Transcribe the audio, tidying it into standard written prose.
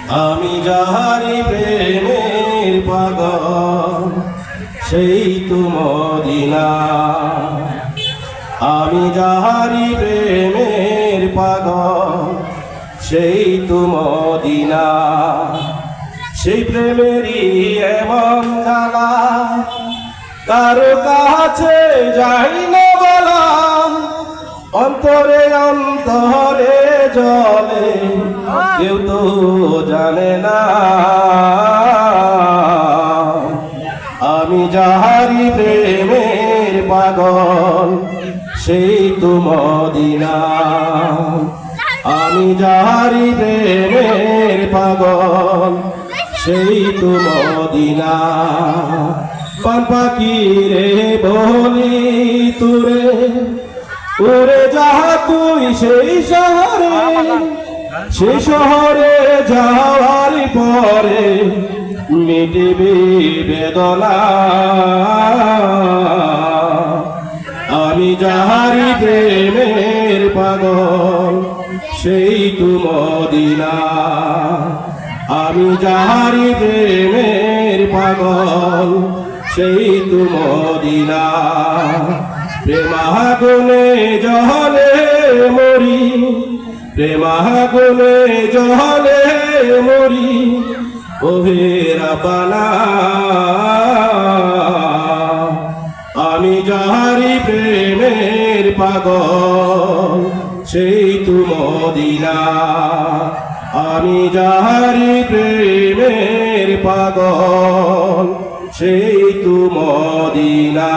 আমি যাহারি প্রেমের পাগল সেই তো মদিনা। আমি যাহারি প্রেমের পাগল সেই তো মদিনা। সেই প্রেমেরই এমন জ্বালা কারো কাছে যাই না বলা। অন্তরে অন্তরে জলে কেউ তো জানে না। আমি যাহারি প্রেমের পাগল সেই তো মদিনা। আমি যাহারি প্রেমের পাগল সেই তো মদিনা। পান পাখি রে বলি তুরে উড়ে যাহা তুই সেই শহরে। সেই শহরে যাওয়ার পরে মিটিবি বেদনা। আমি যাহারি প্রেমের পাগল সেই তো মদিনা। আমি যাহারি প্রেমের পাগল সেই তো মদিনা। প্রেমাগুনে জলে মরি, প্রেমাগুনে জলে মরি ওহে রাব্বানা। আমি যাহারি প্রেমের পাগল সেই তো মদিনা। আমি যাহারি প্রেমের পাগল সেই তো মদিনা।